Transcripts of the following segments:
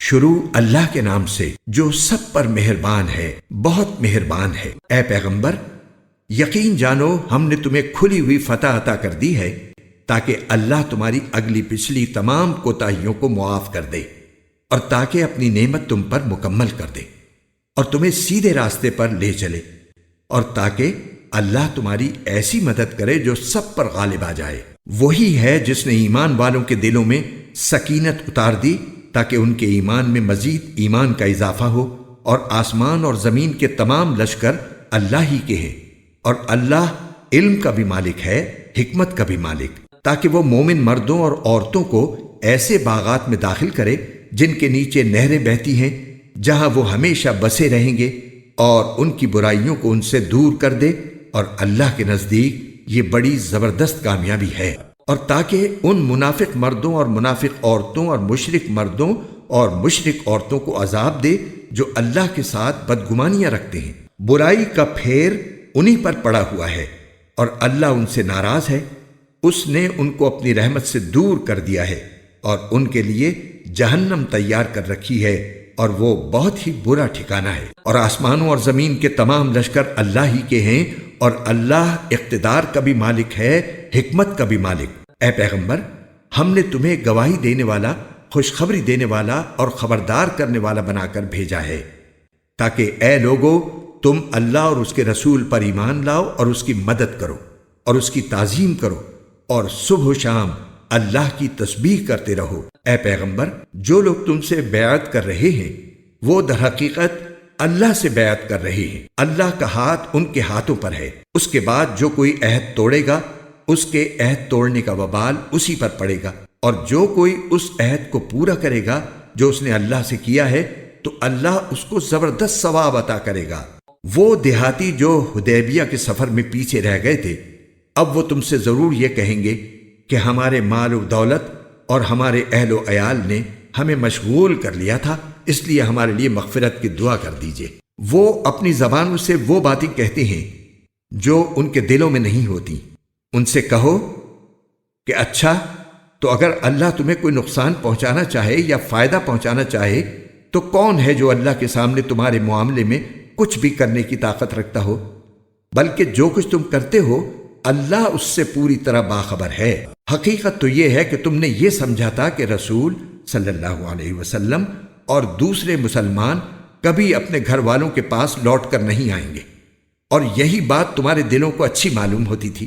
شروع اللہ کے نام سے جو سب پر مہربان ہے، بہت مہربان ہے۔ اے پیغمبر، یقین جانو ہم نے تمہیں کھلی ہوئی فتح عطا کر دی ہے تاکہ اللہ تمہاری اگلی پچھلی تمام کوتاہیوں کو معاف کر دے اور تاکہ اپنی نعمت تم پر مکمل کر دے اور تمہیں سیدھے راستے پر لے چلے، اور تاکہ اللہ تمہاری ایسی مدد کرے جو سب پر غالب آ جائے۔ وہی ہے جس نے ایمان والوں کے دلوں میں سکینت اتار دی تاکہ ان کے ایمان میں مزید ایمان کا اضافہ ہو، اور آسمان اور زمین کے تمام لشکر اللہ ہی کے ہیں، اور اللہ علم کا بھی مالک ہے، حکمت کا بھی مالک، تاکہ وہ مومن مردوں اور عورتوں کو ایسے باغات میں داخل کرے جن کے نیچے نہریں بہتی ہیں، جہاں وہ ہمیشہ بسے رہیں گے، اور ان کی برائیوں کو ان سے دور کر دے، اور اللہ کے نزدیک یہ بڑی زبردست کامیابی ہے۔ اور تاکہ ان منافق مردوں اور منافق عورتوں اور مشرک مردوں اور مشرک عورتوں کو عذاب دے جو اللہ کے ساتھ بدگمانیاں رکھتے ہیں۔ برائی کا پھیر انہی پر پڑا ہوا ہے، اور اللہ ان سے ناراض ہے۔ اس نے ان کو اپنی رحمت سے دور کر دیا ہے، اور ان کے لیے جہنم تیار کر رکھی ہے، اور وہ بہت ہی برا ٹھکانہ ہے۔ اور آسمانوں اور زمین کے تمام لشکر اللہ ہی کے ہیں، اور اللہ اقتدار کا بھی مالک ہے، حکمت کا بھی مالک۔ اے پیغمبر، ہم نے تمہیں گواہی دینے والا، خوشخبری دینے والا اور خبردار کرنے والا بنا کر بھیجا ہے، تاکہ اے لوگو تم اللہ اور اس کے رسول پر ایمان لاؤ اور اس کی مدد کرو اور اس کی تعظیم کرو، اور صبح و شام اللہ کی تسبیح کرتے رہو۔ اے پیغمبر، جو لوگ تم سے بیعت کر رہے ہیں وہ در حقیقت اللہ سے بیعت کر رہے ہیں۔ اللہ کا ہاتھ ان کے ہاتھوں پر ہے۔ اس کے بعد جو کوئی عہد توڑے گا اس کے عہد توڑنے کا وبال اسی پر پڑے گا، اور جو کوئی اس عہد کو پورا کرے گا جو اس نے اللہ سے کیا ہے تو اللہ اس کو زبردست ثواب عطا کرے گا۔ وہ دیہاتی جو حدیبیہ کے سفر میں پیچھے رہ گئے تھے، اب وہ تم سے ضرور یہ کہیں گے کہ ہمارے مال و دولت اور ہمارے اہل و عیال نے ہمیں مشغول کر لیا تھا، اس لیے ہمارے لیے مغفرت کی دعا کر دیجئے۔ وہ اپنی زبانوں سے وہ باتیں کہتے ہیں جو ان کے دلوں میں نہیں ہوتی۔ ان سے کہو کہ اچھا، تو اگر اللہ تمہیں کوئی نقصان پہنچانا چاہے یا فائدہ پہنچانا چاہے تو کون ہے جو اللہ کے سامنے تمہارے معاملے میں کچھ بھی کرنے کی طاقت رکھتا ہو؟ بلکہ جو کچھ تم کرتے ہو اللہ اس سے پوری طرح باخبر ہے۔ حقیقت تو یہ ہے کہ تم نے یہ سمجھا تھا کہ رسول صلی اللہ علیہ وسلم اور دوسرے مسلمان کبھی اپنے گھر والوں کے پاس لوٹ کر نہیں آئیں گے، اور یہی بات تمہارے دلوں کو اچھی معلوم ہوتی تھی،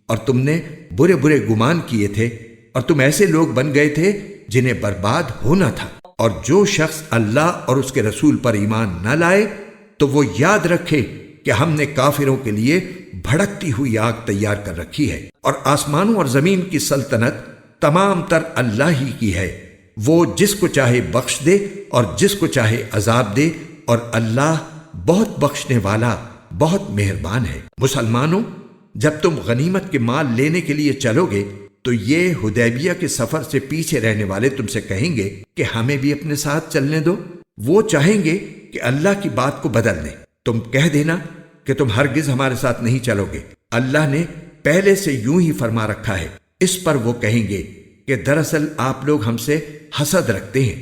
اور تم نے برے برے گمان کیے تھے، اور تم ایسے لوگ بن گئے تھے جنہیں برباد ہونا تھا۔ اور جو شخص اللہ اور اس کے رسول پر ایمان نہ لائے تو وہ یاد رکھے کہ ہم نے کافروں کے لیے بھڑکتی ہوئی آگ تیار کر رکھی ہے، اور آسمانوں اور زمین کی سلطنت تمام تر اللہ ہی کی ہے۔ وہ جس کو چاہے بخش دے اور جس کو چاہے عذاب دے، اور اللہ بہت بخشنے والا، بہت مہربان ہے۔ مسلمانوں، جب تم غنیمت کے مال لینے کے لیے چلو گے تو یہ حدیبیہ کے سفر سے پیچھے رہنے والے تم سے کہیں گے کہ ہمیں بھی اپنے ساتھ چلنے دو۔ وہ چاہیں گے کہ اللہ کی بات کو بدل دیں۔ تم کہہ دینا کہ تم ہرگز ہمارے ساتھ نہیں چلو گے، اللہ نے پہلے سے یوں ہی فرما رکھا ہے۔ اس پر وہ کہیں گے کہ دراصل آپ لوگ ہم سے حسد رکھتے ہیں۔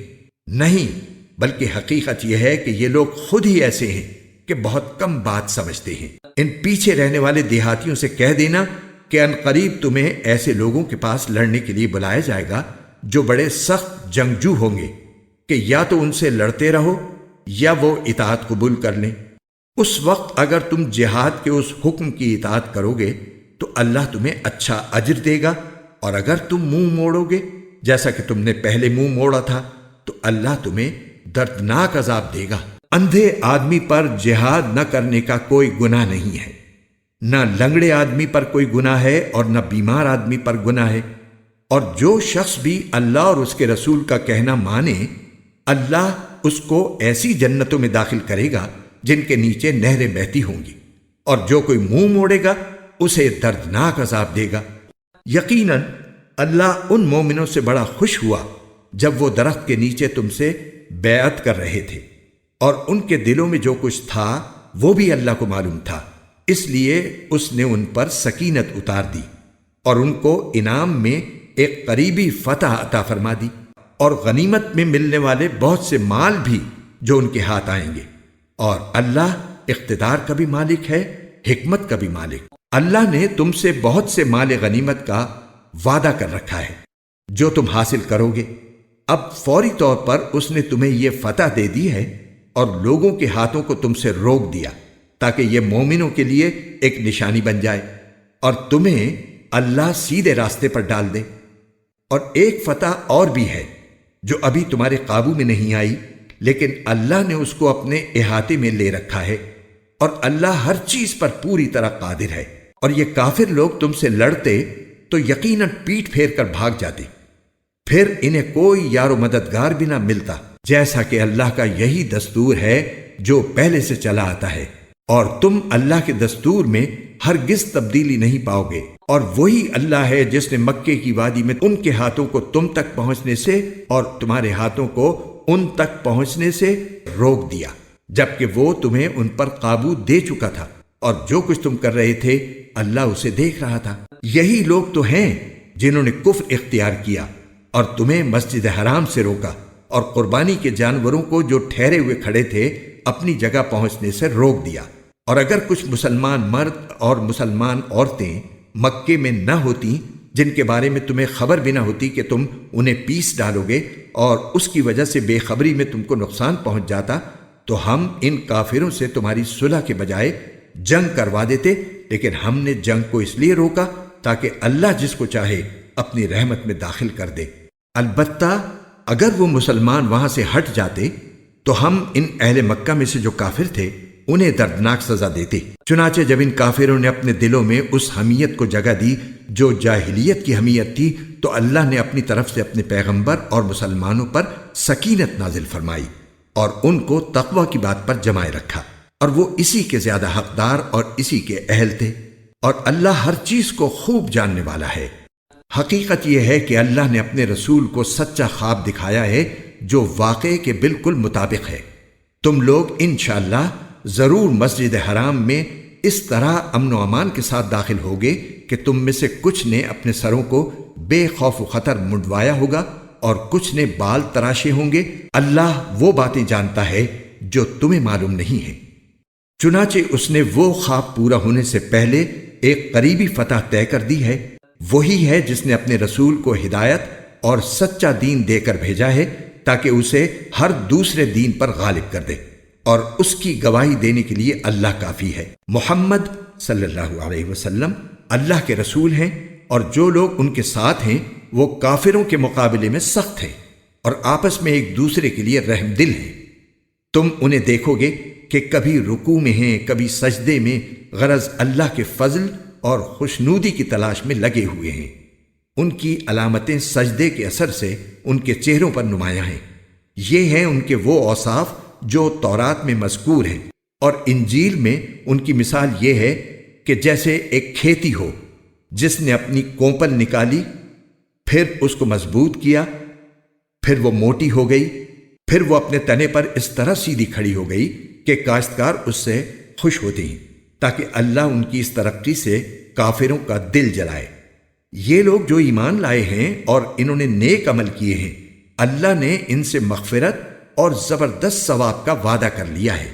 نہیں، بلکہ حقیقت یہ ہے کہ یہ لوگ خود ہی ایسے ہیں کہ بہت کم بات سمجھتے ہیں۔ ان پیچھے رہنے والے دیہاتیوں سے کہہ دینا کہ ان قریب تمہیں ایسے لوگوں کے پاس لڑنے کے لیے بلایا جائے گا جو بڑے سخت جنگجو ہوں گے، کہ یا تو ان سے لڑتے رہو یا وہ اطاعت قبول کر لیں۔ اس وقت اگر تم جہاد کے اس حکم کی اطاعت کرو گے تو اللہ تمہیں اچھا اجر دے گا، اور اگر تم منہ موڑو گے جیسا کہ تم نے پہلے منہ موڑا تھا تو اللہ تمہیں دردناک عذاب دے گا۔ اندھے آدمی پر جہاد نہ کرنے کا کوئی گناہ نہیں ہے، نہ لنگڑے آدمی پر کوئی گناہ ہے اور نہ بیمار آدمی پر گناہ ہے۔ اور جو شخص بھی اللہ اور اس کے رسول کا کہنا مانے، اللہ اس کو ایسی جنتوں میں داخل کرے گا جن کے نیچے نہریں بہتی ہوں گی، اور جو کوئی منہ موڑے گا اسے دردناک عذاب دے گا۔ یقیناً اللہ ان مومنوں سے بڑا خوش ہوا جب وہ درخت کے نیچے تم سے بیعت کر رہے تھے، اور ان کے دلوں میں جو کچھ تھا وہ بھی اللہ کو معلوم تھا، اس لیے اس نے ان پر سکینت اتار دی اور ان کو انعام میں ایک قریبی فتح عطا فرما دی۔ اور غنیمت میں ملنے والے بہت سے مال بھی جو ان کے ہاتھ آئیں گے۔ اور اللہ اقتدار کا بھی مالک ہے، حکمت کا بھی مالک۔ اللہ نے تم سے بہت سے مال غنیمت کا وعدہ کر رکھا ہے جو تم حاصل کرو گے۔ اب فوری طور پر اس نے تمہیں یہ فتح دے دی ہے اور لوگوں کے ہاتھوں کو تم سے روک دیا تاکہ یہ مومنوں کے لیے ایک نشانی بن جائے اور تمہیں اللہ سیدھے راستے پر ڈال دے۔ اور ایک فتح اور بھی ہے جو ابھی تمہارے قابو میں نہیں آئی، لیکن اللہ نے اس کو اپنے احاطے میں لے رکھا ہے، اور اللہ ہر چیز پر پوری طرح قادر ہے۔ اور یہ کافر لوگ تم سے لڑتے تو یقیناً پیٹ پھیر کر بھاگ جاتے، پھر انہیں کوئی یار و مددگار بھی نہ ملتا، جیسا کہ اللہ کا یہی دستور ہے جو پہلے سے چلا آتا ہے، اور تم اللہ کے دستور میں ہرگز تبدیلی نہیں پاؤ گے۔ اور وہی اللہ ہے جس نے مکے کی وادی میں ان کے ہاتھوں کو تم تک پہنچنے سے اور تمہارے ہاتھوں کو ان تک پہنچنے سے روک دیا، جبکہ وہ تمہیں ان پر قابو دے چکا تھا، اور جو کچھ تم کر رہے تھے اللہ اسے دیکھ رہا تھا۔ یہی لوگ تو ہیں جنہوں نے کفر اختیار کیا اور تمہیں مسجد حرام سے روکا، اور قربانی کے جانوروں کو جو ٹھہرے ہوئے کھڑے تھے اپنی جگہ پہنچنے سے روک دیا۔ اور اگر کچھ مسلمان مرد اور مسلمان عورتیں مکے میں نہ ہوتی جن کے بارے میں تمہیں خبر بھی نہ ہوتی کہ تم انہیں پیس ڈالو گے اور اس کی وجہ سے بے خبری میں تم کو نقصان پہنچ جاتا، تو ہم ان کافروں سے تمہاری صلح کے بجائے جنگ کروا دیتے، لیکن ہم نے جنگ کو اس لیے روکا تاکہ اللہ جس کو چاہے اپنی رحمت میں داخل کر دے۔ البتہ اگر وہ مسلمان وہاں سے ہٹ جاتے تو ہم ان اہل مکہ میں سے جو کافر تھے انہیں دردناک سزا دیتے۔ چنانچہ جب ان کافروں نے اپنے دلوں میں اس حمیت کو جگہ دی جو جاہلیت کی حمیت تھی، تو اللہ نے اپنی طرف سے اپنے پیغمبر اور مسلمانوں پر سکینت نازل فرمائی اور ان کو تقوی کی بات پر جمائے رکھا، اور وہ اسی کے زیادہ حقدار اور اسی کے اہل تھے، اور اللہ ہر چیز کو خوب جاننے والا ہے۔ حقیقت یہ ہے کہ اللہ نے اپنے رسول کو سچا خواب دکھایا ہے جو واقعے کے بالکل مطابق ہے۔ تم لوگ انشاءاللہ ضرور مسجد حرام میں اس طرح امن و امان کے ساتھ داخل ہوگے کہ تم میں سے کچھ نے اپنے سروں کو بے خوف و خطر منڈوایا ہوگا اور کچھ نے بال تراشے ہوں گے۔ اللہ وہ باتیں جانتا ہے جو تمہیں معلوم نہیں ہے۔ چنانچہ اس نے وہ خواب پورا ہونے سے پہلے ایک قریبی فتح طے کر دی ہے۔ وہی ہے جس نے اپنے رسول کو ہدایت اور سچا دین دے کر بھیجا ہے تاکہ اسے ہر دوسرے دین پر غالب کر دے، اور اس کی گواہی دینے کے لیے اللہ کافی ہے۔ محمد صلی اللہ علیہ وسلم اللہ کے رسول ہیں، اور جو لوگ ان کے ساتھ ہیں وہ کافروں کے مقابلے میں سخت ہیں اور آپس میں ایک دوسرے کے لیے رحم دل ہیں۔ تم انہیں دیکھو گے کہ کبھی رکوع میں ہیں، کبھی سجدے میں، غرض اللہ کے فضل اور خوشنودی کی تلاش میں لگے ہوئے ہیں۔ ان کی علامتیں سجدے کے اثر سے ان کے چہروں پر نمایاں ہیں۔ یہ ہیں ان کے وہ اوصاف جو تورات میں مذکور ہیں، اور انجیل میں ان کی مثال یہ ہے کہ جیسے ایک کھیتی ہو جس نے اپنی کونپل نکالی، پھر اس کو مضبوط کیا، پھر وہ موٹی ہو گئی، پھر وہ اپنے تنے پر اس طرح سیدھی کھڑی ہو گئی کہ کاشتکار اس سے خوش ہوتے ہیں، تاکہ اللہ ان کی اس ترقی سے کافروں کا دل جلائے۔ یہ لوگ جو ایمان لائے ہیں اور انہوں نے نیک عمل کیے ہیں، اللہ نے ان سے مغفرت اور زبردست ثواب کا وعدہ کر لیا ہے۔